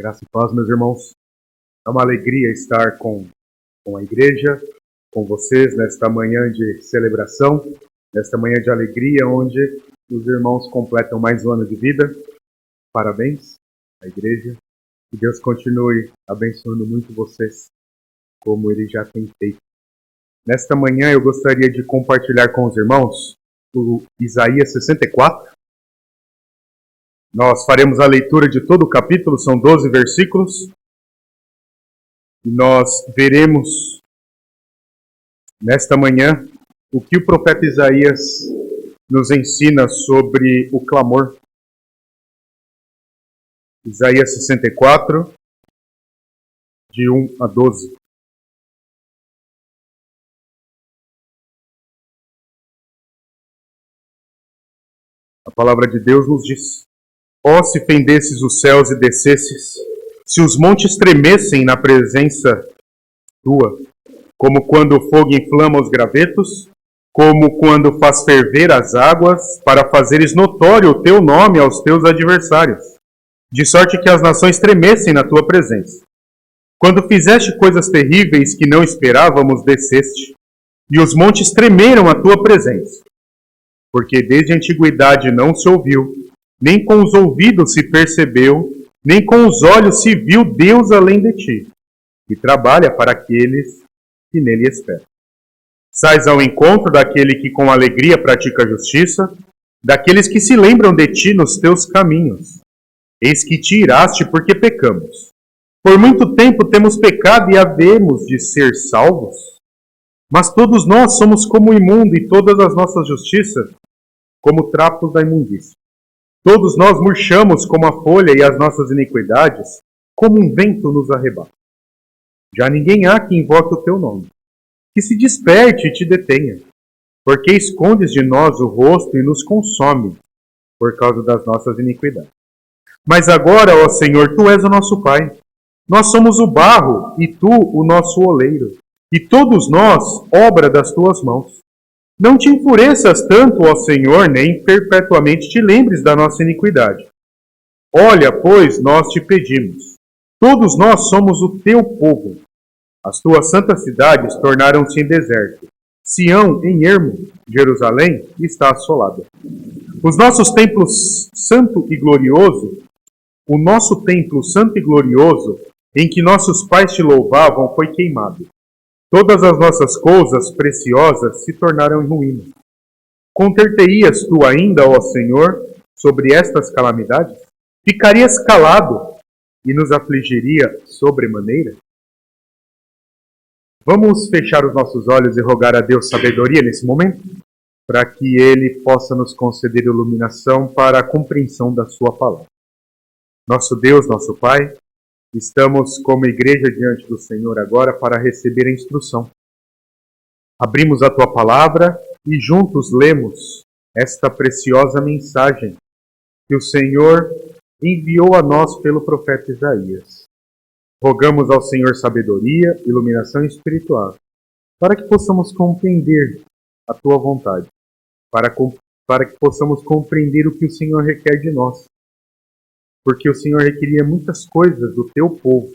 Graça e paz, meus irmãos. É uma alegria estar com a igreja, com vocês nesta manhã de celebração, nesta manhã de alegria, onde os irmãos completam mais um ano de vida. Parabéns à igreja. Que Deus continue abençoando muito vocês, como Ele já tem feito. Nesta manhã eu gostaria de compartilhar com os irmãos o Isaías 64. Nós faremos a leitura de todo o capítulo, são 12 versículos. E nós veremos nesta manhã o que o profeta Isaías nos ensina sobre o clamor. Isaías 64, de 1 a 12. A palavra de Deus nos diz: ó, se fendesses os céus e descesses, se os montes tremessem na presença tua, como quando o fogo inflama os gravetos, como quando faz ferver as águas, para fazeres notório o teu nome aos teus adversários, de sorte que as nações tremessem na tua presença. Quando fizeste coisas terríveis que não esperávamos, desceste, e os montes tremeram à tua presença. Porque desde a antiguidade não se ouviu, nem com os ouvidos se percebeu, nem com os olhos se viu Deus além de ti, que trabalha para aqueles que nele esperam. Sais ao encontro daquele que com alegria pratica a justiça, daqueles que se lembram de ti nos teus caminhos. Eis que te iraste porque pecamos. Por muito tempo temos pecado e havemos de ser salvos. Mas todos nós somos como o imundo e todas as nossas justiças como trapos da imundícia. Todos nós murchamos como a folha e as nossas iniquidades, como um vento nos arrebata. Já ninguém há que invoque o teu nome, que se desperte e te detenha, porque escondes de nós o rosto e nos consome por causa das nossas iniquidades. Mas agora, ó Senhor, tu és o nosso Pai. Nós somos o barro e tu o nosso oleiro, e todos nós obra das tuas mãos. Não te enfureças tanto, ó Senhor, nem perpetuamente te lembres da nossa iniquidade. Olha, pois, nós te pedimos. Todos nós somos o teu povo. As tuas santas cidades tornaram-se em deserto. Sião em ermo, Jerusalém está assolada. Os nossos templos santo e glorioso, o nosso templo santo e glorioso, em que nossos pais te louvavam, foi queimado. Todas as nossas coisas preciosas se tornaram em ruína. Conter-te-ias tu ainda, ó Senhor, sobre estas calamidades? Ficarias calado e nos afligiria sobremaneira? Vamos fechar os nossos olhos e rogar a Deus sabedoria nesse momento, para que Ele possa nos conceder iluminação para a compreensão da sua palavra. Nosso Deus, nosso Pai, estamos como igreja diante do Senhor agora para receber a instrução. Abrimos a Tua palavra e juntos lemos esta preciosa mensagem que o Senhor enviou a nós pelo profeta Isaías. Rogamos ao Senhor sabedoria, iluminação espiritual, para que possamos compreender a Tua vontade, para que possamos compreender o que o Senhor requer de nós. Porque o Senhor requeria muitas coisas do teu povo.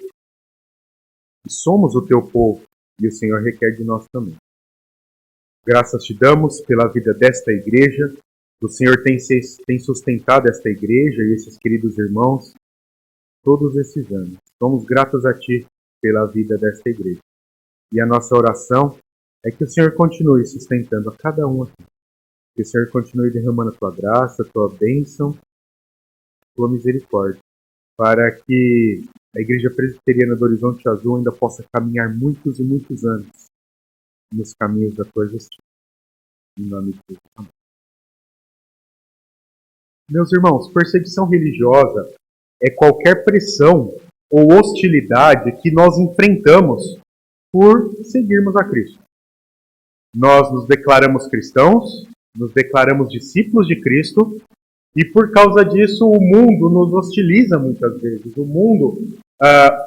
E somos o teu povo, e o Senhor requer de nós também. Graças te damos pela vida desta igreja. O Senhor tem sustentado esta igreja e esses queridos irmãos todos esses anos. Somos gratos a ti pela vida desta igreja. E a nossa oração é que o Senhor continue sustentando a cada um aqui. Que o Senhor continue derramando a tua graça, a tua bênção, tua misericórdia, para que a Igreja Presbiteriana do Horizonte Azul ainda possa caminhar muitos e muitos anos nos caminhos da tua justiça. Em nome de Jesus. Amém. Meus irmãos, perseguição religiosa é qualquer pressão ou hostilidade que nós enfrentamos por seguirmos a Cristo. Nós nos declaramos cristãos, nos declaramos discípulos de Cristo, e por causa disso o mundo nos hostiliza muitas vezes. O mundo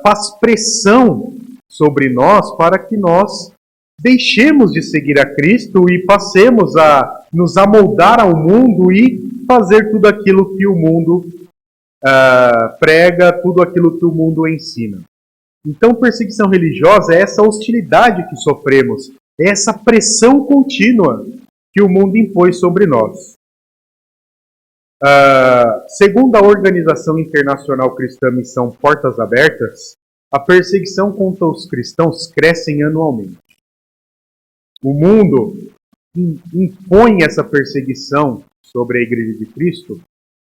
faz pressão sobre nós para que nós deixemos de seguir a Cristo e passemos a nos amoldar ao mundo e fazer tudo aquilo que o mundo prega tudo aquilo que o mundo ensina. Então, perseguição religiosa é essa hostilidade que sofremos, é essa pressão contínua que o mundo impõe sobre nós. Segundo a Organização Internacional Cristã Missão Portas Abertas, a perseguição contra os cristãos cresce anualmente. O mundo impõe essa perseguição sobre a Igreja de Cristo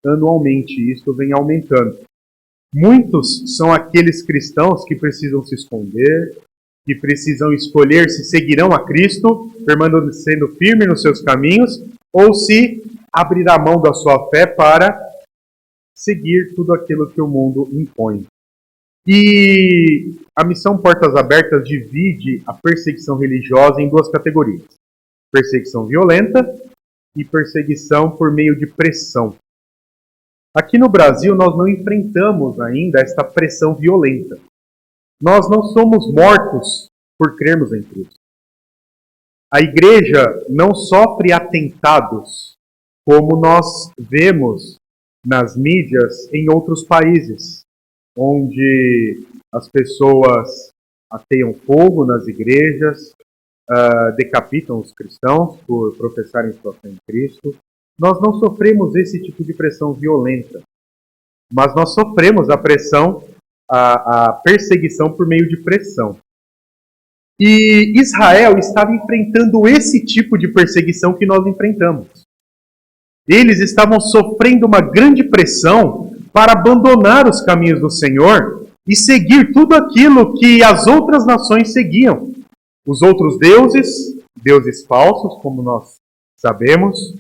anualmente, e isso vem aumentando. Muitos são aqueles cristãos que precisam se esconder, que precisam escolher se seguirão a Cristo, permanecendo firme nos seus caminhos, ou se abrirá mão da sua fé para seguir tudo aquilo que o mundo impõe. E a Missão Portas Abertas divide a perseguição religiosa em duas categorias: perseguição violenta e perseguição por meio de pressão. Aqui no Brasil, nós não enfrentamos ainda esta pressão violenta. Nós não somos mortos por crermos em Cristo. A igreja não sofre atentados como nós vemos nas mídias em outros países, onde as pessoas ateiam fogo nas igrejas, decapitam os cristãos por professarem sua fé em Cristo. Nós não sofremos esse tipo de pressão violenta, mas nós sofremos a pressão, a perseguição por meio de pressão. E Israel estava enfrentando esse tipo de perseguição que nós enfrentamos. Eles estavam sofrendo uma grande pressão para abandonar os caminhos do Senhor e seguir tudo aquilo que as outras nações seguiam. Os outros deuses, deuses falsos, como nós sabemos.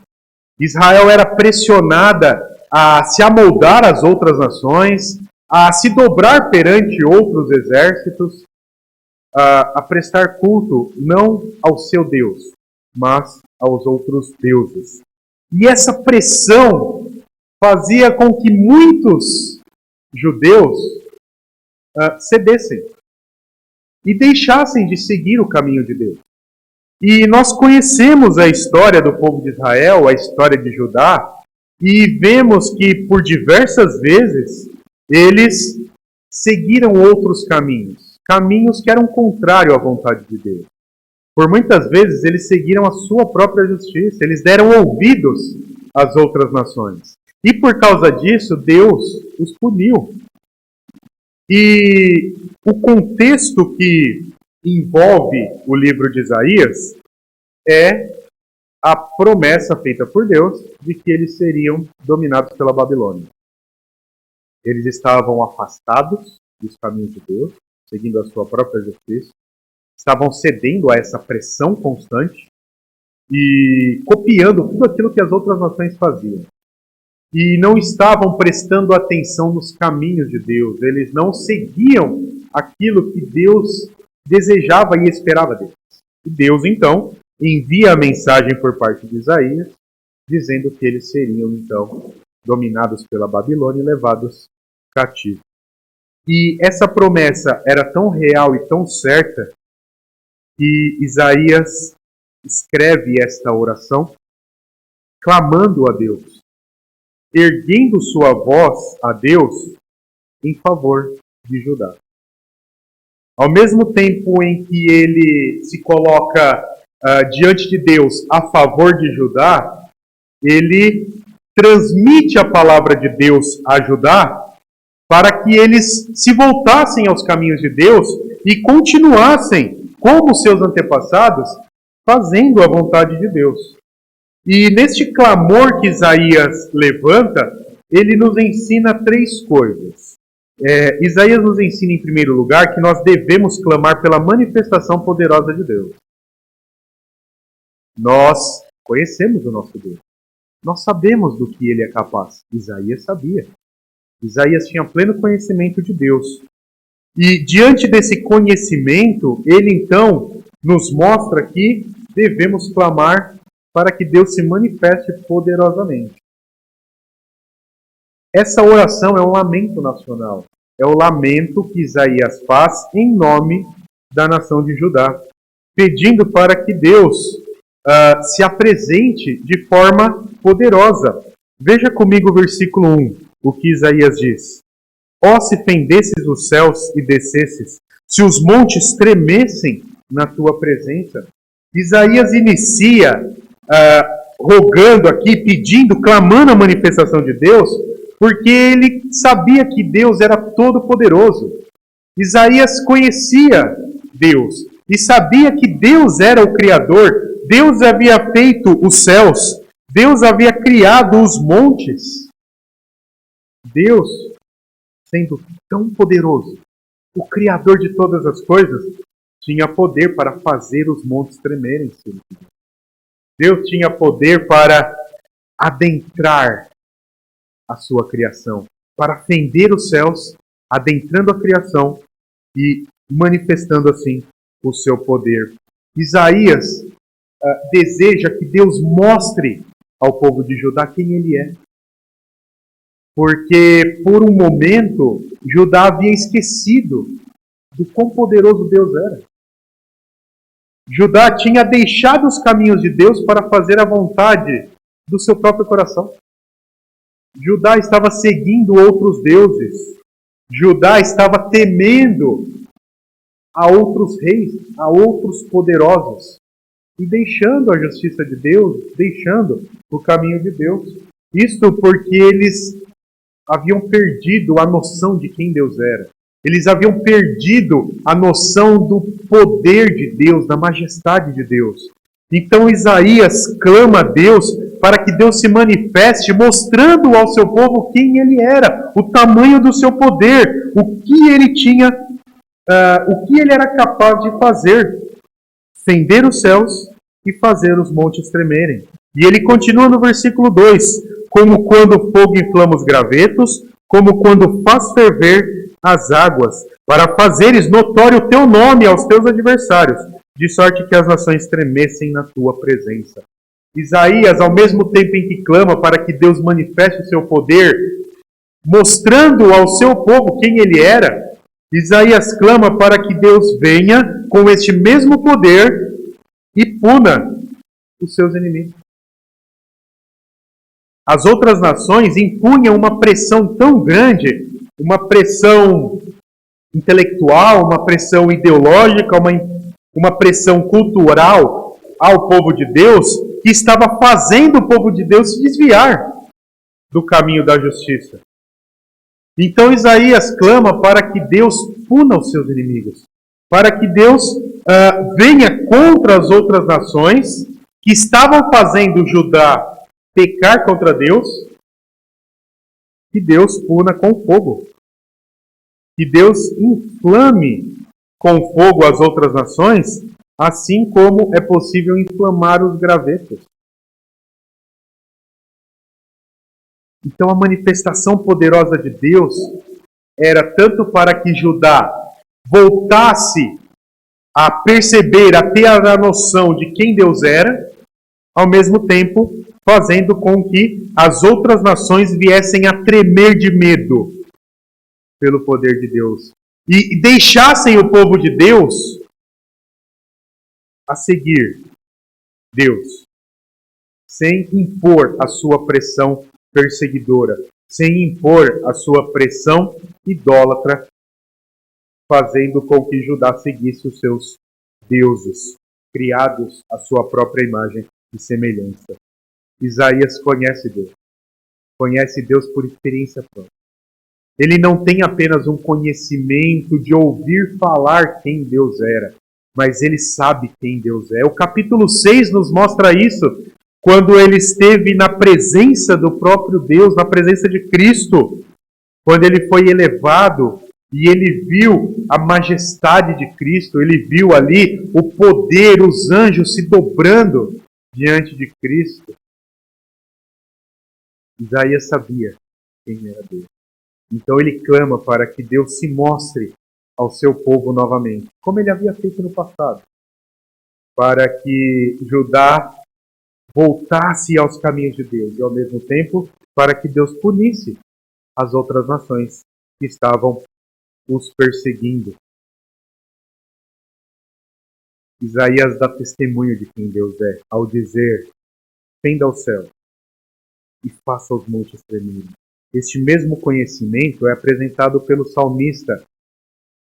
Israel era pressionada a se amoldar às outras nações, a se dobrar perante outros exércitos, a prestar culto não ao seu Deus, mas aos outros deuses. E essa pressão fazia com que muitos judeus cedessem e deixassem de seguir o caminho de Deus. E nós conhecemos a história do povo de Israel, a história de Judá, e vemos que por diversas vezes eles seguiram outros caminhos, caminhos que eram contrários à vontade de Deus. Por muitas vezes eles seguiram a sua própria justiça, eles deram ouvidos às outras nações. E por causa disso, Deus os puniu. E o contexto que envolve o livro de Isaías é a promessa feita por Deus de que eles seriam dominados pela Babilônia. Eles estavam afastados dos caminhos de Deus, seguindo a sua própria justiça, estavam cedendo a essa pressão constante e copiando tudo aquilo que as outras nações faziam. E não estavam prestando atenção nos caminhos de Deus, eles não seguiam aquilo que Deus desejava e esperava deles. E Deus, então, envia a mensagem por parte de Isaías, dizendo que eles seriam, então, dominados pela Babilônia e levados cativos. E essa promessa era tão real e tão certa que Isaías escreve esta oração, clamando a Deus, erguendo sua voz a Deus em favor de Judá. Ao mesmo tempo em que ele se coloca diante de Deus a favor de Judá, ele transmite a palavra de Deus a Judá para que eles se voltassem aos caminhos de Deus e continuassem, como seus antepassados, fazendo a vontade de Deus. E neste clamor que Isaías levanta, ele nos ensina três coisas. Isaías nos ensina, em primeiro lugar, que nós devemos clamar pela manifestação poderosa de Deus. Nós conhecemos o nosso Deus. Nós sabemos do que ele é capaz. Isaías sabia. Isaías tinha pleno conhecimento de Deus. E diante desse conhecimento, ele então nos mostra que devemos clamar para que Deus se manifeste poderosamente. Essa oração é um lamento nacional. É o lamento que Isaías faz em nome da nação de Judá, pedindo para que Deus se apresente de forma poderosa. Veja comigo o versículo 1. o que Isaías diz. Ó, se fendesses os céus e descesses, se os montes tremessem na tua presença. Isaías inicia rogando aqui, pedindo, clamando a manifestação de Deus, porque ele sabia que Deus era todo-poderoso. Isaías conhecia Deus e sabia que Deus era o Criador. Deus havia feito os céus, Deus havia criado os montes. Deus, sendo tão poderoso, o Criador de todas as coisas, tinha poder para fazer os montes tremerem. Deus tinha poder para adentrar a sua criação, para fender os céus, adentrando a criação e manifestando assim o seu poder. Isaías deseja que Deus mostre ao povo de Judá quem ele é. Porque por um momento Judá havia esquecido do quão poderoso Deus era. Judá tinha deixado os caminhos de Deus para fazer a vontade do seu próprio coração. Judá estava seguindo outros deuses. Judá estava temendo a outros reis, a outros poderosos. E deixando a justiça de Deus, deixando o caminho de Deus. Isto porque eles haviam perdido a noção de quem Deus era. Eles haviam perdido a noção do poder de Deus, da majestade de Deus. Então Isaías clama a Deus para que Deus se manifeste, mostrando ao seu povo quem ele era, o tamanho do seu poder, o que ele tinha, o que ele era capaz de fazer. Fender os céus e fazer os montes tremerem. E ele continua no versículo 2, como quando o fogo inflama os gravetos, como quando faz ferver as águas, para fazeres notório o teu nome aos teus adversários, de sorte que as nações tremessem na tua presença. Isaías, ao mesmo tempo em que clama para que Deus manifeste o seu poder, mostrando ao seu povo quem ele era, Isaías clama para que Deus venha com este mesmo poder e puna os seus inimigos. As outras nações impunham uma pressão tão grande, uma pressão intelectual, uma pressão ideológica, uma pressão cultural ao povo de Deus, que estava fazendo o povo de Deus se desviar do caminho da justiça. Então Isaías clama para que Deus puna os seus inimigos, para que Deus venha contra as outras nações que estavam fazendo Judá pecar contra Deus, que Deus puna com fogo. Que Deus inflame com fogo as outras nações, assim como é possível inflamar os gravetos. Então a manifestação poderosa de Deus era tanto para que Judá voltasse a perceber, a ter a noção de quem Deus era, ao mesmo tempo fazendo com que as outras nações viessem a tremer de medo pelo poder de Deus e deixassem o povo de Deus a seguir Deus, sem impor a sua pressão perseguidora, sem impor a sua pressão idólatra, fazendo com que Judá seguisse os seus deuses, criados à sua própria imagem e semelhança. Isaías conhece Deus por experiência própria. Ele não tem apenas um conhecimento de ouvir falar quem Deus era, mas ele sabe quem Deus é. O capítulo 6 nos mostra isso, quando ele esteve na presença do próprio Deus, na presença de Cristo, quando ele foi elevado e ele viu a majestade de Cristo, ele viu ali o poder, os anjos se dobrando diante de Cristo. Isaías sabia quem era Deus. Então ele clama para que Deus se mostre ao seu povo novamente, como ele havia feito no passado, para que Judá voltasse aos caminhos de Deus e, ao mesmo tempo, para que Deus punisse as outras nações que estavam os perseguindo. Isaías dá testemunho de quem Deus é, ao dizer: fenda o céu e faça os montes tremerem. Este mesmo conhecimento é apresentado pelo salmista,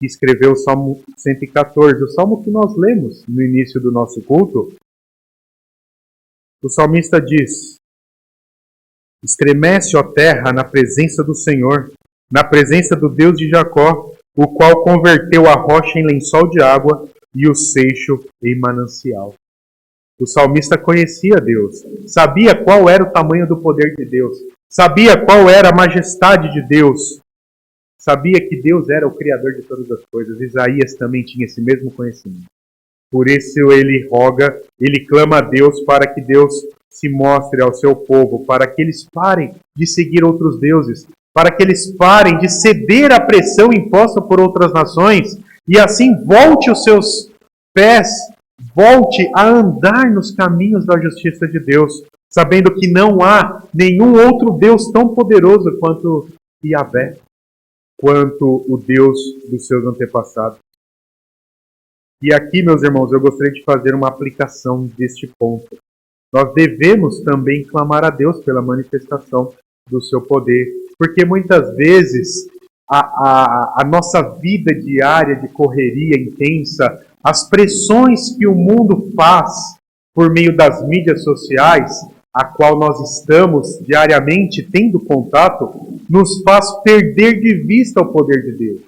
que escreveu o Salmo 114, o salmo que nós lemos no início do nosso culto. O salmista diz: estremece, ó terra, na presença do Senhor, na presença do Deus de Jacó, o qual converteu a rocha em lençol de água e o seixo em manancial. O salmista conhecia Deus, sabia qual era o tamanho do poder de Deus, sabia qual era a majestade de Deus, sabia que Deus era o Criador de todas as coisas. Isaías também tinha esse mesmo conhecimento. Por isso ele roga, ele clama a Deus para que Deus se mostre ao seu povo, para que eles parem de seguir outros deuses, para que eles parem de ceder à pressão imposta por outras nações e assim volte os seus pés, volte a andar nos caminhos da justiça de Deus, sabendo que não há nenhum outro Deus tão poderoso quanto Yahvé, quanto o Deus dos seus antepassados. E aqui, meus irmãos, eu gostaria de fazer uma aplicação deste ponto. Nós devemos também clamar a Deus pela manifestação do seu poder, porque muitas vezes a nossa vida diária de correria intensa, as pressões que o mundo faz por meio das mídias sociais, a qual nós estamos diariamente tendo contato, nos faz perder de vista o poder de Deus.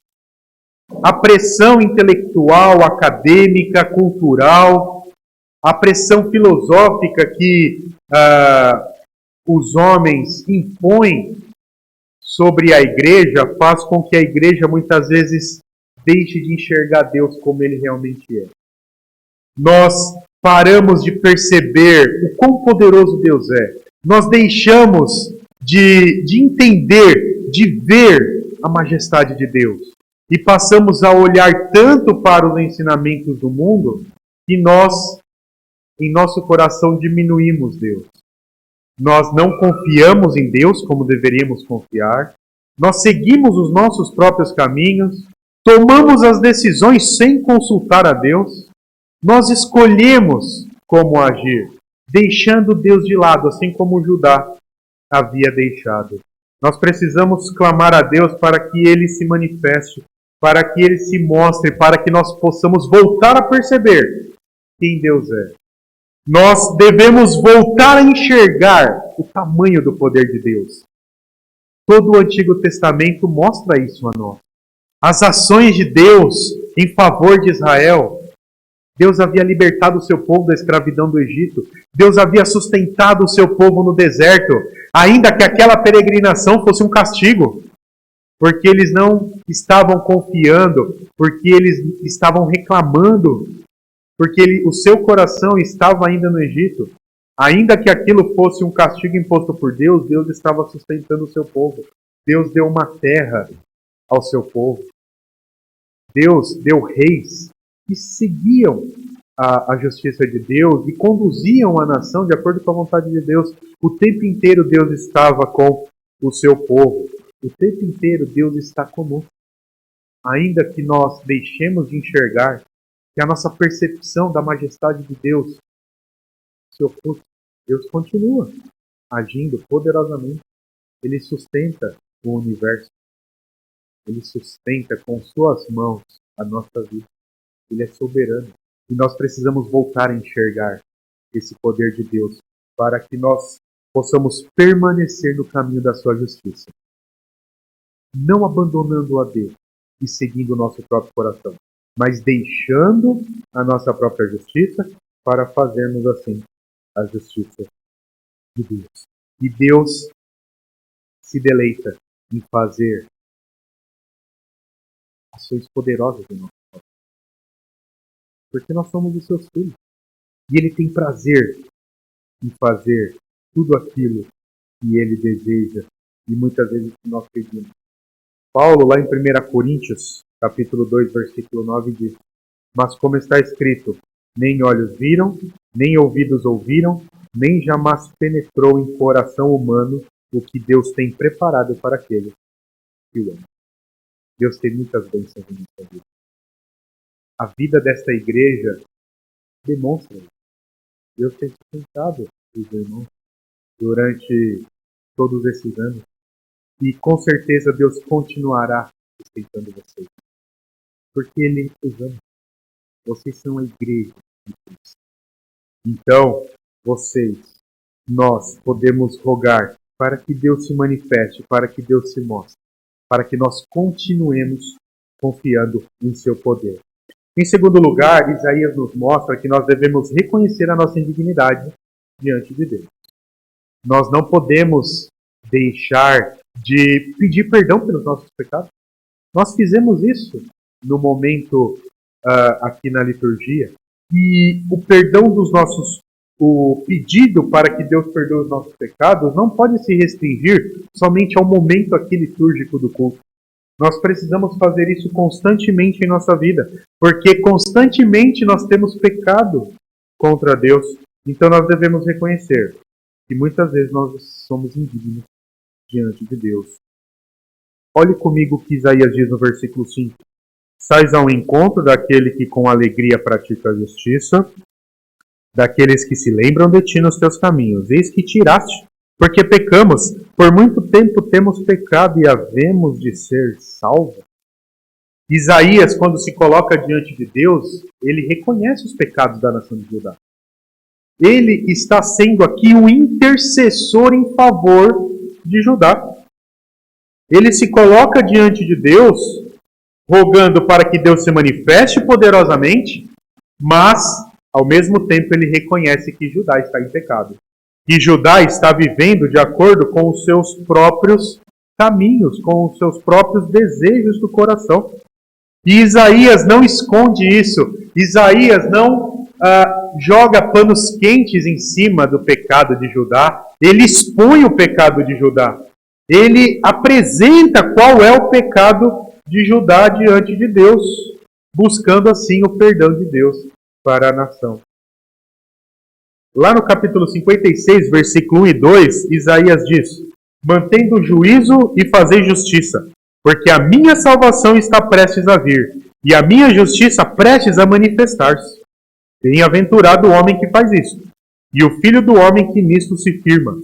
A pressão intelectual, acadêmica, cultural, a pressão filosófica que os homens impõem sobre a igreja faz com que a igreja muitas vezes deixe de enxergar Deus como Ele realmente é. Nós paramos de perceber o quão poderoso Deus é. Nós deixamos de entender, de ver a majestade de Deus. E passamos a olhar tanto para os ensinamentos do mundo que nós, em nosso coração, diminuímos Deus. Nós não confiamos em Deus como deveríamos confiar. Nós seguimos os nossos próprios caminhos. Tomamos as decisões sem consultar a Deus. Nós escolhemos como agir, deixando Deus de lado, assim como Judá havia deixado. Nós precisamos clamar a Deus para que Ele se manifeste, para que Ele se mostre, para que nós possamos voltar a perceber quem Deus é. Nós devemos voltar a enxergar o tamanho do poder de Deus. Todo o Antigo Testamento mostra isso a nós. As ações de Deus em favor de Israel. Deus havia libertado o seu povo da escravidão do Egito. Deus havia sustentado o seu povo no deserto, ainda que aquela peregrinação fosse um castigo. Porque eles não estavam confiando, porque eles estavam reclamando, porque o seu coração estava ainda no Egito. Ainda que aquilo fosse um castigo imposto por Deus, Deus estava sustentando o seu povo. Deus deu uma terra ao seu povo. Deus deu reis que seguiam a justiça de Deus e conduziam a nação de acordo com a vontade de Deus. O tempo inteiro Deus estava com o seu povo. O tempo inteiro Deus está conosco. Ainda que nós deixemos de enxergar, que a nossa percepção da majestade de Deus se oculta, Deus continua agindo poderosamente. Ele sustenta o universo. Ele sustenta com suas mãos a nossa vida. Ele é soberano. E nós precisamos voltar a enxergar esse poder de Deus para que nós possamos permanecer no caminho da sua justiça. Não abandonando a Deus e seguindo o nosso próprio coração, mas deixando a nossa própria justiça para fazermos assim a justiça de Deus. E Deus se deleita em fazer ações poderosas em nós, porque nós somos os seus filhos. E Ele tem prazer em fazer tudo aquilo que Ele deseja e muitas vezes que nós pedimos. Paulo, lá em 1 Coríntios, capítulo 2, versículo 9, diz: mas como está escrito, nem olhos viram, nem ouvidos ouviram, nem jamais penetrou em coração humano o que Deus tem preparado para aqueles que o amam. Deus tem muitas bênçãos em nossa vida. A vida desta igreja demonstra isso. Deus tem sustentado os irmãos durante todos esses anos. E com certeza Deus continuará respeitando vocês. Porque Ele os ama. Vocês são a igreja de Cristo. Então, nós podemos rogar para que Deus se manifeste, para que Deus se mostre, para que nós continuemos confiando em seu poder. Em segundo lugar, Isaías nos mostra que nós devemos reconhecer a nossa indignidade diante de Deus. Nós não podemos deixar de pedir perdão pelos nossos pecados. Nós fizemos isso no momento aqui na liturgia. E o perdão dos o pedido para que Deus perdoe os nossos pecados não pode se restringir somente ao momento aqui litúrgico do culto. Nós precisamos fazer isso constantemente em nossa vida, porque constantemente nós temos pecado contra Deus. Então nós devemos reconhecer que muitas vezes nós somos indignos diante de Deus. Olhe comigo o que Isaías diz no versículo 5. Sais ao encontro daquele que com alegria pratica a justiça, daqueles que se lembram de ti nos teus caminhos. Eis que tiraste, porque pecamos. Por muito tempo temos pecado e havemos de ser salvos. Isaías, quando se coloca diante de Deus, ele reconhece os pecados da nação de Judá. Ele está sendo aqui um intercessor em favor de Judá. Ele se coloca diante de Deus, rogando para que Deus se manifeste poderosamente, mas, ao mesmo tempo, ele reconhece que Judá está em pecado. Que Judá está vivendo de acordo com os seus próprios caminhos, com os seus próprios desejos do coração. E Isaías não esconde isso. Isaías não joga panos quentes em cima do pecado de Judá. Ele expõe o pecado de Judá. Ele apresenta qual é o pecado de Judá diante de Deus, buscando assim o perdão de Deus para a nação. Lá no capítulo 56, versículo 1 e 2, Isaías diz: mantendo o juízo e fazei justiça, porque a minha salvação está prestes a vir, e a minha justiça prestes a manifestar-se. Bem-aventurado o homem que faz isto, e o filho do homem que nisto se firma,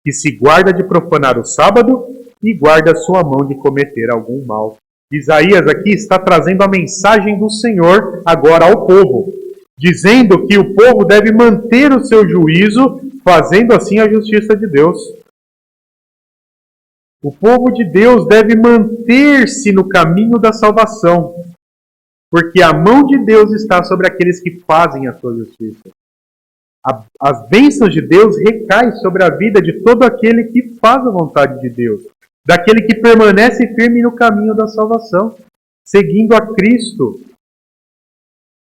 que se guarda de profanar o sábado e guarda sua mão de cometer algum mal. Isaías aqui está trazendo a mensagem do Senhor agora ao povo, dizendo que o povo deve manter o seu juízo, fazendo assim a justiça de Deus. O povo de Deus deve manter-se no caminho da salvação, porque a mão de Deus está sobre aqueles que fazem a sua justiça. As bênçãos de Deus recaem sobre a vida de todo aquele que faz a vontade de Deus, daquele que permanece firme no caminho da salvação, seguindo a Cristo.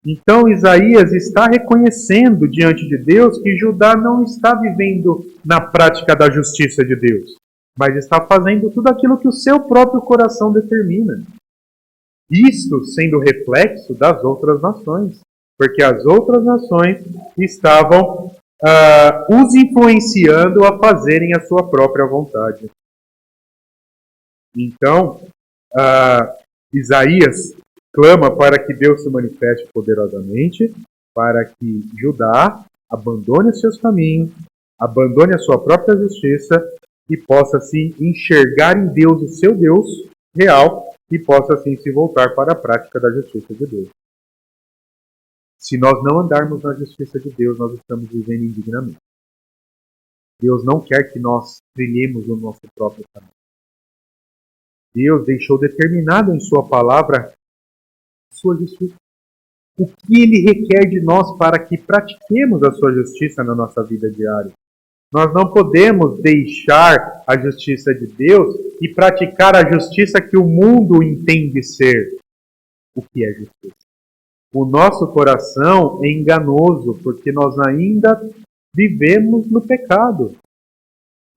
Então Isaías está reconhecendo diante de Deus que Judá não está vivendo na prática da justiça de Deus, mas está fazendo tudo aquilo que o seu próprio coração determina. Isto sendo reflexo das outras nações, porque as outras nações estavam os influenciando a fazerem a sua própria vontade. Então, Isaías clama para que Deus se manifeste poderosamente, para que Judá abandone os seus caminhos, abandone a sua própria justiça e possa assim enxergar em Deus o seu Deus real e possa assim se voltar para a prática da justiça de Deus. Se nós não andarmos na justiça de Deus, nós estamos vivendo indignamente. Deus não quer que nós trilhemos o nosso próprio caminho. Deus deixou determinado em sua palavra sua justiça. O que Ele requer de nós para que pratiquemos a sua justiça na nossa vida diária. Nós não podemos deixar a justiça de Deus e praticar a justiça que o mundo entende ser. O que é justiça? O nosso coração é enganoso, porque nós ainda vivemos no pecado.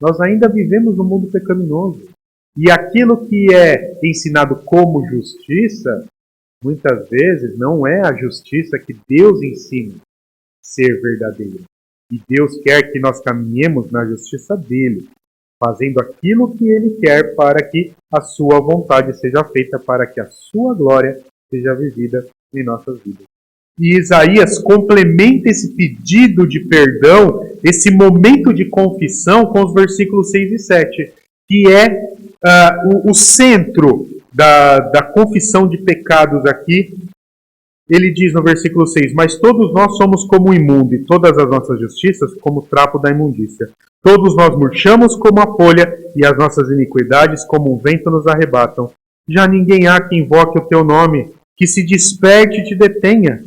Nós ainda vivemos no mundo pecaminoso. E aquilo que é ensinado como justiça, muitas vezes não é a justiça que Deus ensina ser verdadeira. E Deus quer que nós caminhemos na justiça dele, fazendo aquilo que ele quer para que a sua vontade seja feita, para que a sua glória seja vivida em nossas vidas. E Isaías complementa esse pedido de perdão, esse momento de confissão, com os versículos 6 e 7, que é o centro da confissão de pecados aqui, ele diz no versículo 6, mas todos nós somos como o imundo, e todas as nossas justiças como o trapo da imundícia. Todos nós murchamos como a folha, e as nossas iniquidades como um vento nos arrebatam. Já ninguém há que invoque o teu nome, que se desperte e te detenha.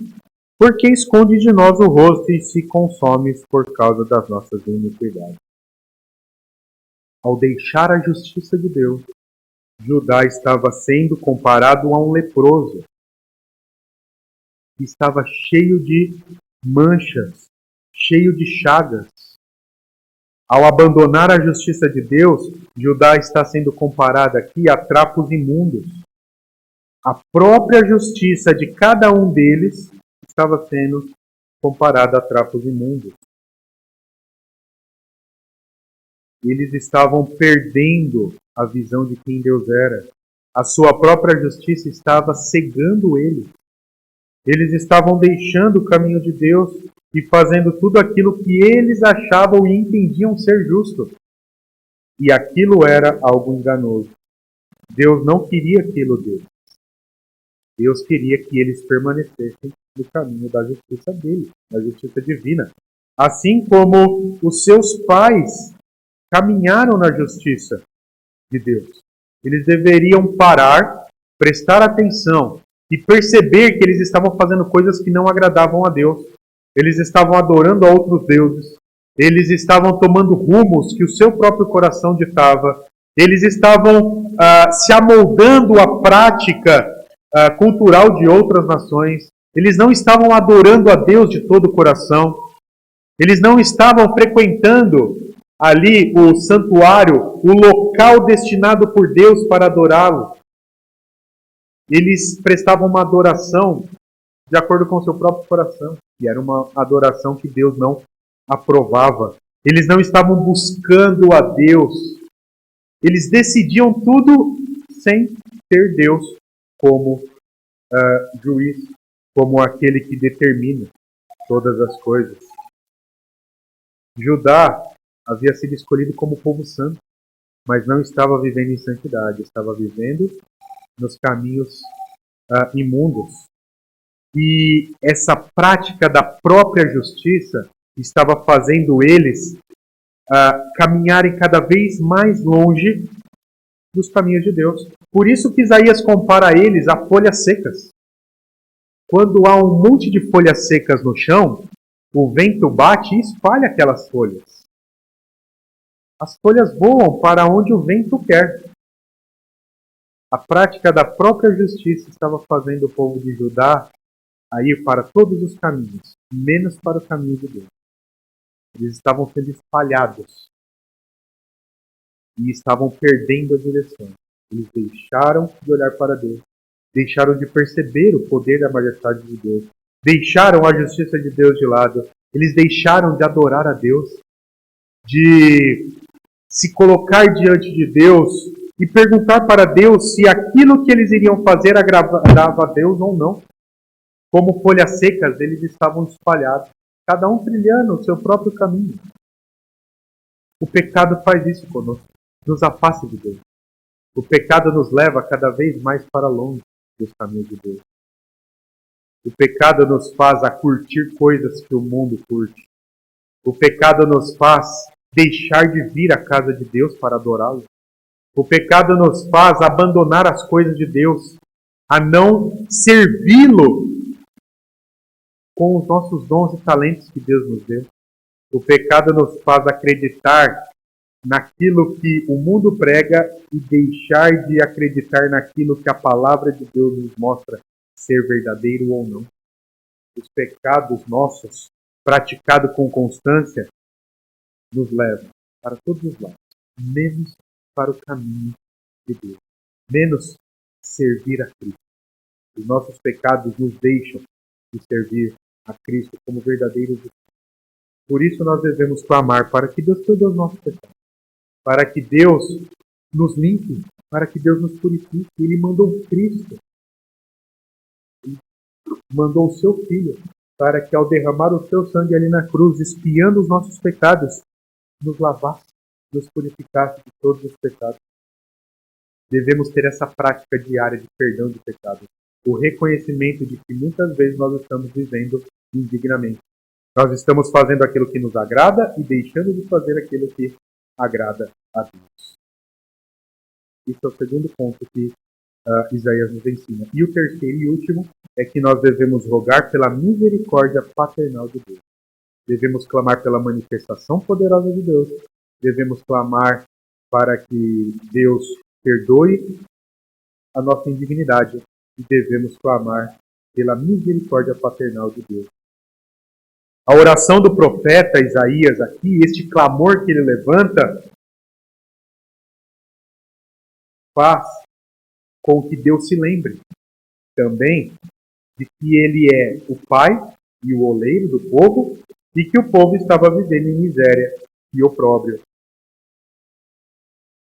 Porque esconde de nós o rosto e se consomes por causa das nossas iniquidades. Ao deixar a justiça de Deus, Judá estava sendo comparado a um leproso. Estava cheio de manchas, cheio de chagas. Ao abandonar a justiça de Deus, Judá está sendo comparado aqui a trapos imundos. A própria justiça de cada um deles estava sendo comparada a trapos imundos. Eles estavam perdendo a visão de quem Deus era. A sua própria justiça estava cegando eles. Eles estavam deixando o caminho de Deus e fazendo tudo aquilo que eles achavam e entendiam ser justo. E aquilo era algo enganoso. Deus não queria aquilo deles. Deus queria que eles permanecessem no caminho da justiça dele, da justiça divina. Assim como os seus pais caminharam na justiça de Deus. Eles deveriam parar, prestar atenção e perceber que eles estavam fazendo coisas que não agradavam a Deus. Eles estavam adorando a outros deuses. Eles estavam tomando rumos que o seu próprio coração ditava. Eles estavam se amoldando à prática cultural de outras nações. Eles não estavam adorando a Deus de todo o coração. Eles não estavam frequentando ali o santuário, o local destinado por Deus para adorá-lo. Eles prestavam uma adoração de acordo com o seu próprio coração, e era uma adoração que Deus não aprovava. Eles não estavam buscando a Deus. Eles decidiam tudo sem ter Deus como juiz, como aquele que determina todas as coisas. Judá havia sido escolhido como povo santo, mas não estava vivendo em santidade, estava vivendo nos caminhos imundos. E essa prática da própria justiça estava fazendo eles caminharem cada vez mais longe dos caminhos de Deus. Por isso que Isaías compara eles a folhas secas. Quando há um monte de folhas secas no chão, o vento bate e espalha aquelas folhas. As folhas voam para onde o vento quer. A prática da própria justiça estava fazendo o povo de Judá a ir para todos os caminhos, menos para o caminho de Deus. Eles estavam sendo espalhados e estavam perdendo a direção. Eles deixaram de olhar para Deus, deixaram de perceber o poder e a majestade de Deus, deixaram a justiça de Deus de lado, eles deixaram de adorar a Deus, de se colocar diante de Deus e perguntar para Deus se aquilo que eles iriam fazer agradava a Deus ou não. Como folhas secas, eles estavam espalhados, cada um trilhando o seu próprio caminho. O pecado faz isso conosco, nos afasta de Deus. O pecado nos leva cada vez mais para longe dos caminhos de Deus. O pecado nos faz a curtir coisas que o mundo curte. O pecado nos faz deixar de vir à casa de Deus para adorá-lo. O pecado nos faz abandonar as coisas de Deus, a não servi-lo com os nossos dons e talentos que Deus nos deu. O pecado nos faz acreditar naquilo que o mundo prega e deixar de acreditar naquilo que a palavra de Deus nos mostra ser verdadeiro ou não. Os pecados nossos, praticados com constância, nos levam para todos os lados, menos para o caminho de Deus, menos servir a Cristo. Os nossos pecados nos deixam de servir a Cristo como verdadeiros. Por isso nós devemos clamar para que Deus perdoe os nossos pecados, para que Deus nos limpe, para que Deus nos purifique. Ele mandou Cristo, Ele mandou o seu Filho, para que ao derramar o seu sangue ali na cruz, expiando os nossos pecados, nos lavasse, nos purificasse de todos os pecados. devemos ter essa prática diária de perdão de pecados. O reconhecimento de que muitas vezes nós estamos vivendo indignamente. Nós estamos fazendo aquilo que nos agrada e deixando de fazer aquilo que agrada a Deus. Esse é o segundo ponto que Isaías nos ensina. E o terceiro e último é que nós devemos rogar pela misericórdia paternal de Deus. Devemos clamar pela manifestação poderosa de Deus. Devemos clamar para que Deus perdoe a nossa indignidade. E devemos clamar pela misericórdia paternal de Deus. A oração do profeta Isaías aqui, este clamor que ele levanta, faz com que Deus se lembre também de que ele é o pai e o oleiro do povo e que o povo estava vivendo em miséria e opróbrio.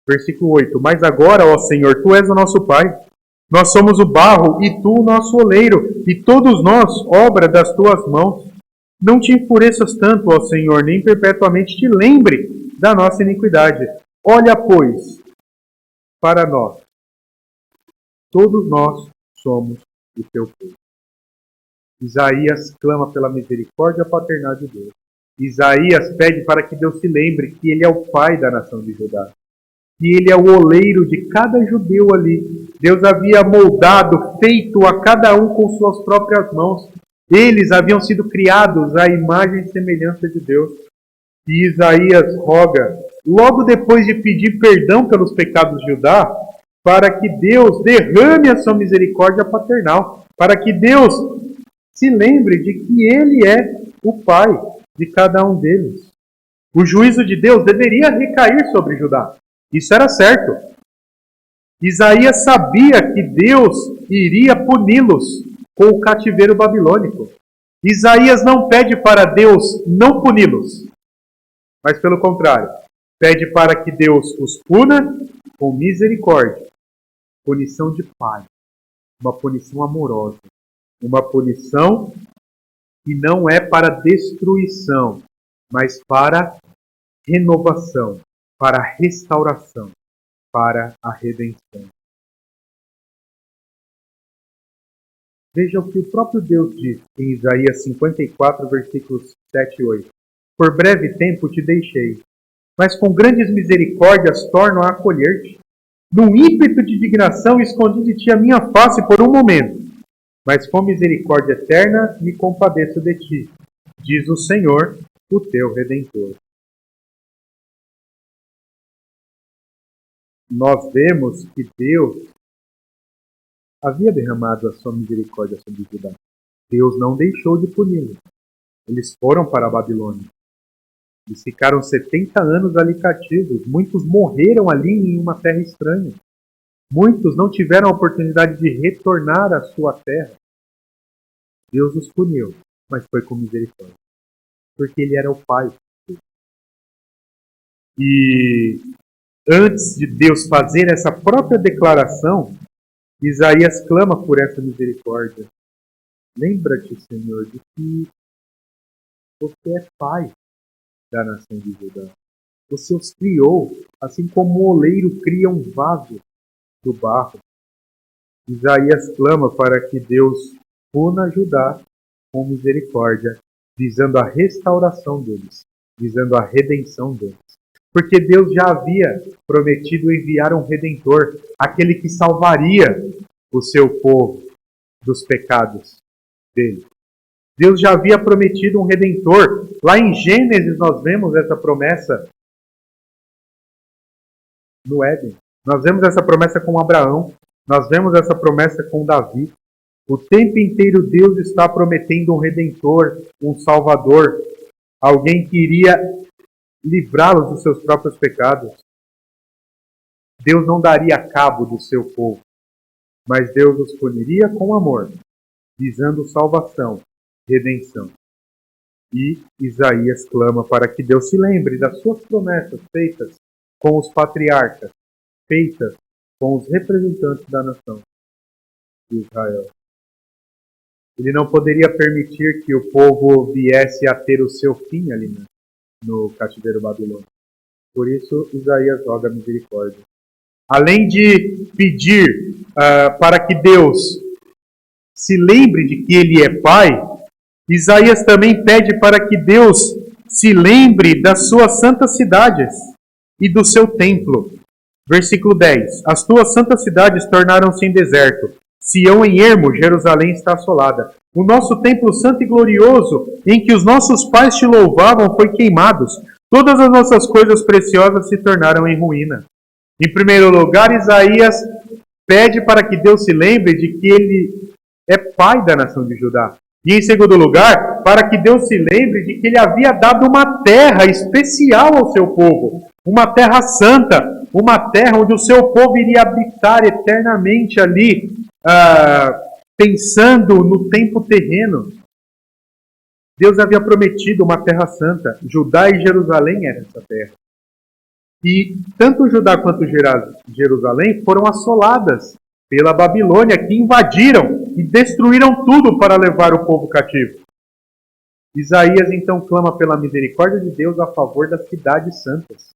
Versículo 8. Mas agora, ó Senhor, Tu és o nosso pai. Nós somos o barro e Tu o nosso oleiro, e todos nós, obra das Tuas mãos. Não te enfureças tanto, ó Senhor, nem perpetuamente te lembre da nossa iniquidade. Olha, pois, para nós. Todos nós somos o Teu povo. Isaías clama pela misericórdia paternal de Deus. Isaías pede para que Deus se lembre que Ele é o pai da nação de Judá. Que Ele é o oleiro de cada judeu ali. Deus havia moldado, feito a cada um com suas próprias mãos. Eles haviam sido criados à imagem e semelhança de Deus. E Isaías roga, logo depois de pedir perdão pelos pecados de Judá, para que Deus derrame a sua misericórdia paternal, para que Deus se lembre de que Ele é o pai de cada um deles. O juízo de Deus deveria recair sobre Judá. Isso era certo. Isaías sabia que Deus iria puni-los com o cativeiro babilônico. Isaías não pede para Deus não puni-los, mas pelo contrário, pede para que Deus os puna com misericórdia. Punição de pai, uma punição amorosa, uma punição que não é para destruição, mas para renovação, para restauração, para a redenção. Veja o que o próprio Deus diz em Isaías 54, versículos 7 e 8. Por breve tempo te deixei, mas com grandes misericórdias torno a acolher-te. Num ímpeto de indignação escondi de ti a minha face por um momento, mas com misericórdia eterna me compadeço de ti, diz o Senhor, o teu Redentor. Nós vemos que Deus havia derramado a sua misericórdia sobre Judá. Deus não deixou de puni-los. Eles foram para a Babilônia. Eles ficaram 70 anos ali cativos. Muitos morreram ali em uma terra estranha. Muitos não tiveram a oportunidade de retornar à sua terra. Deus os puniu, mas foi com misericórdia. Porque Ele era o Pai. E antes de Deus fazer essa própria declaração, Isaías clama por essa misericórdia. Lembra-te, Senhor, de que você é Pai da nação de Judá. Você os criou, assim como o oleiro cria um vaso do barro. Isaías clama para que Deus puna Judá com misericórdia, visando a restauração deles, visando a redenção deles. Porque Deus já havia prometido enviar um Redentor, aquele que salvaria o seu povo dos pecados dele. Deus já havia prometido um Redentor. Lá em Gênesis nós vemos essa promessa no Éden. Nós vemos essa promessa com Abraão. Nós vemos essa promessa com Davi. O tempo inteiro Deus está prometendo um Redentor, um Salvador, alguém que iria livrá-los dos seus próprios pecados. Deus não daria cabo do seu povo, mas Deus os puniria com amor, visando salvação, redenção. E Isaías clama para que Deus se lembre das suas promessas feitas com os patriarcas, feitas com os representantes da nação de Israel. Ele não poderia permitir que o povo viesse a ter o seu fim ali no cativeiro babilônico. Por isso, Isaías roga misericórdia. Além de pedir para que Deus se lembre de que Ele é Pai, Isaías também pede para que Deus se lembre das suas santas cidades e do seu templo. Versículo 10. As tuas santas cidades tornaram-se em deserto. Sião em ermo, Jerusalém está assolada. O nosso templo santo e glorioso, em que os nossos pais te louvavam, foi queimado. Todas as nossas coisas preciosas se tornaram em ruína. Em primeiro lugar, Isaías pede para que Deus se lembre de que Ele é pai da nação de Judá. E em segundo lugar, para que Deus se lembre de que Ele havia dado uma terra especial ao seu povo. Uma terra santa, uma terra onde o seu povo iria habitar eternamente ali, pensando no tempo terreno. Deus havia prometido uma terra santa. Judá e Jerusalém era essa terra. E tanto Judá quanto Jerusalém foram assoladas pela Babilônia, que invadiram e destruíram tudo para levar o povo cativo. Isaías então clama pela misericórdia de Deus a favor das cidades santas,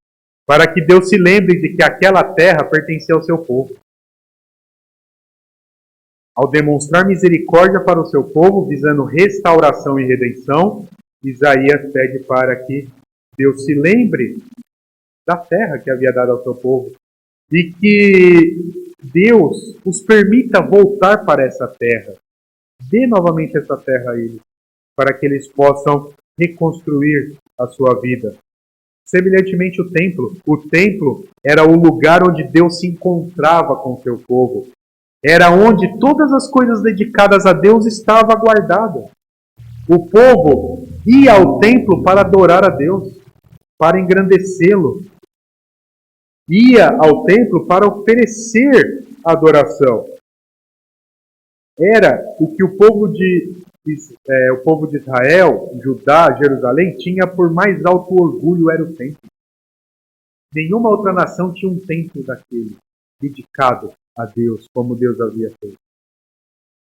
para que Deus se lembre de que aquela terra pertencia ao seu povo. Ao demonstrar misericórdia para o seu povo, visando restauração e redenção, Isaías pede para que Deus se lembre da terra que havia dado ao seu povo e que Deus os permita voltar para essa terra. Dê novamente essa terra a eles, para que eles possam reconstruir a sua vida. Semelhantemente o templo era o lugar onde Deus se encontrava com o seu povo. Era onde todas as coisas dedicadas a Deus estavam guardadas. O povo ia ao templo para adorar a Deus, para engrandecê-lo. Ia ao templo para oferecer adoração. Era o que o povo de Israel, Judá, Jerusalém, tinha por mais alto orgulho, era o templo. Nenhuma outra nação tinha um templo daquele, dedicado a Deus, como Deus havia feito.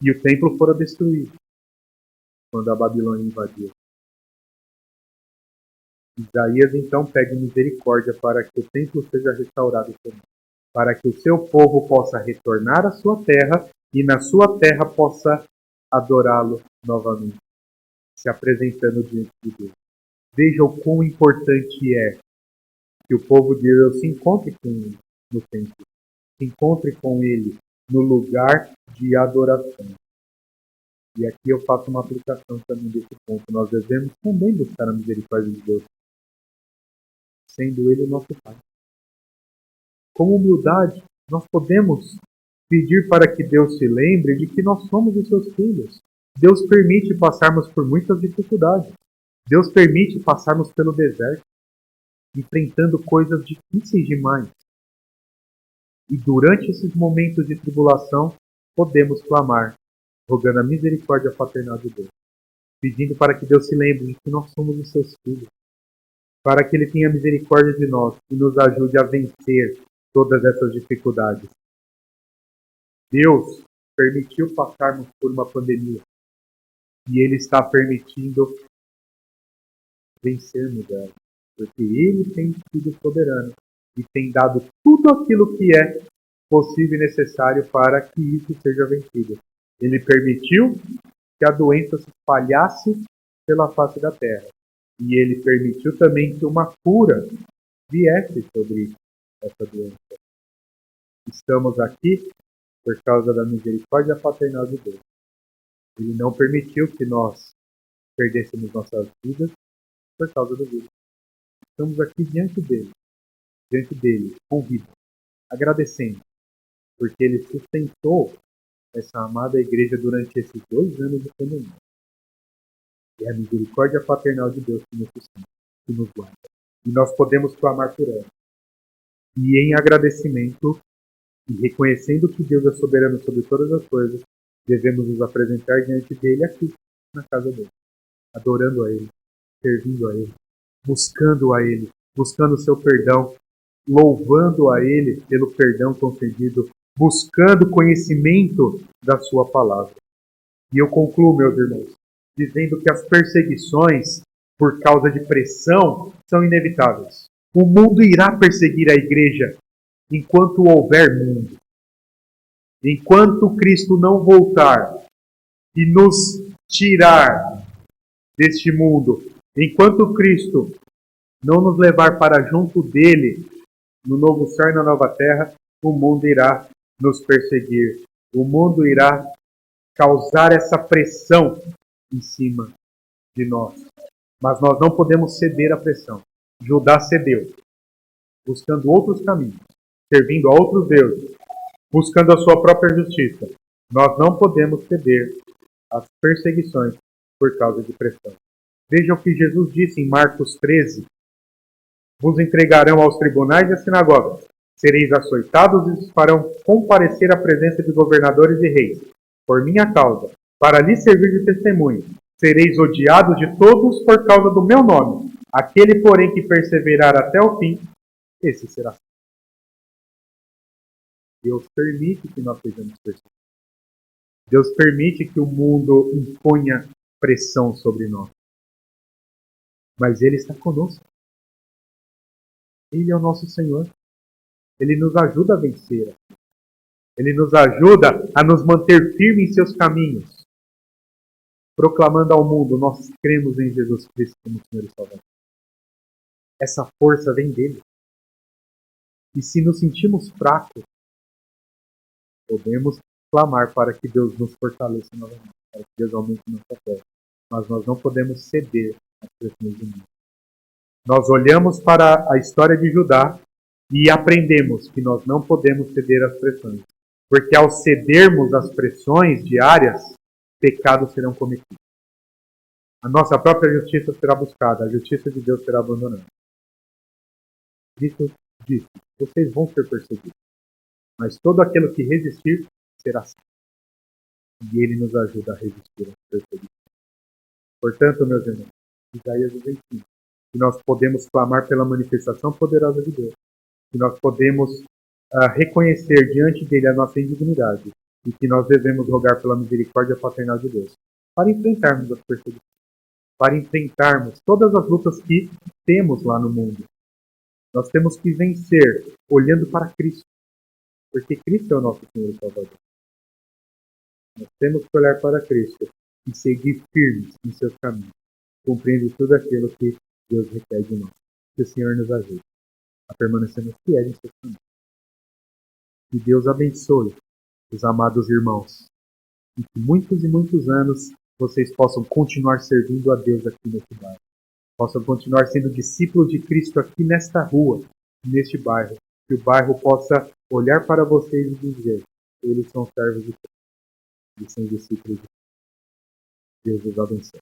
E o templo fora destruído quando a Babilônia invadiu. Isaías então pede misericórdia para que o templo seja restaurado também, para que o seu povo possa retornar à sua terra e na sua terra possa adorá-lo novamente, se apresentando diante de Deus. Veja o quão importante é que o povo de Deus se encontre com ele no templo, se encontre com ele no lugar de adoração. E aqui eu faço uma aplicação também desse ponto. Nós devemos também buscar a misericórdia de Deus, sendo Ele o nosso Pai. Com humildade, nós podemos pedir para que Deus se lembre de que nós somos os seus filhos. Deus permite passarmos por muitas dificuldades. Deus permite passarmos pelo deserto, enfrentando coisas difíceis demais. E durante esses momentos de tribulação, podemos clamar, rogando a misericórdia paternal de Deus, pedindo para que Deus se lembre de que nós somos os seus filhos, para que Ele tenha misericórdia de nós e nos ajude a vencer todas essas dificuldades. Deus permitiu passarmos por uma pandemia e Ele está permitindo vencermos ela, porque Ele tem sido soberano e tem dado tudo aquilo que é possível e necessário para que isso seja vencido. Ele permitiu que a doença se espalhasse pela face da terra. E Ele permitiu também que uma cura viesse sobre essa doença. Estamos aqui por causa da misericórdia paternal de Deus. Ele não permitiu que nós perdêssemos nossas vidas por causa do vírus. Estamos aqui diante dele, com vida, agradecendo, porque Ele sustentou essa amada igreja durante esses 2 anos de pandemia. É a misericórdia paternal de Deus que nos sustenta, que nos guarda. E nós podemos clamar por ela. E em agradecimento, e reconhecendo que Deus é soberano sobre todas as coisas, devemos nos apresentar diante dele aqui, na casa dele. Adorando a Ele, servindo a Ele, buscando a Ele, buscando o seu perdão, louvando a Ele pelo perdão concedido, buscando conhecimento da sua palavra. E eu concluo, meus irmãos, dizendo que as perseguições por causa de pressão são inevitáveis. O mundo irá perseguir a igreja enquanto houver mundo. Enquanto Cristo não voltar e nos tirar deste mundo, enquanto Cristo não nos levar para junto dele, no novo céu e na nova terra, o mundo irá nos perseguir. O mundo irá causar essa pressão em cima de nós. Mas nós não podemos ceder à pressão. Judá cedeu, buscando outros caminhos, servindo a outros deuses, buscando a sua própria justiça. Nós não podemos ceder às perseguições por causa de pressão. Veja o que Jesus disse em Marcos 13. Vos entregarão aos tribunais e às sinagogas. Sereis açoitados e os farão comparecer à presença de governadores e reis, por minha causa, para lhes servir de testemunho. Sereis odiados de todos por causa do meu nome. Aquele, porém, que perseverar até o fim, esse será. Deus permite que nós sejamos perseguidos. Deus permite que o mundo imponha pressão sobre nós. Mas Ele está conosco. Ele é o nosso Senhor. Ele nos ajuda a vencer. Ele nos ajuda a nos manter firmes em seus caminhos. Proclamando ao mundo, nós cremos em Jesus Cristo como Senhor e Salvador. Essa força vem dele. E se nos sentimos fracos, podemos clamar para que Deus nos fortaleça novamente, para que Deus aumente nossa fé. Mas nós não podemos ceder às pressões do mundo. Nós olhamos para a história de Judá e aprendemos que nós não podemos ceder às pressões. Porque ao cedermos às pressões diárias, pecados serão cometidos. A nossa própria justiça será buscada, a justiça de Deus será abandonada. Cristo disse, vocês vão ser perseguidos, mas todo aquele que resistir será salvo. E Ele nos ajuda a resistir às perseguições. Portanto, meus irmãos, Isaías 25, que nós podemos clamar pela manifestação poderosa de Deus, que nós podemos reconhecer diante dele a nossa indignidade e que nós devemos rogar pela misericórdia paternal de Deus para enfrentarmos as perseguições, para enfrentarmos todas as lutas que temos lá no mundo. Nós temos que vencer olhando para Cristo, porque Cristo é o nosso Senhor e Salvador. Nós temos que olhar para Cristo e seguir firmes em seus caminhos, cumprindo tudo aquilo que Deus requer de nós. Que o Senhor nos ajude a permanecermos fiéis em seus caminhos. Que Deus abençoe os amados irmãos e que muitos e muitos anos vocês possam continuar servindo a Deus aqui nesse bairro. Possam continuar sendo discípulos de Cristo aqui nesta rua, neste bairro. Que o bairro possa olhar para vocês e dizer, eles são servos de Cristo. Eles são discípulos de Cristo. Deus os abençoe.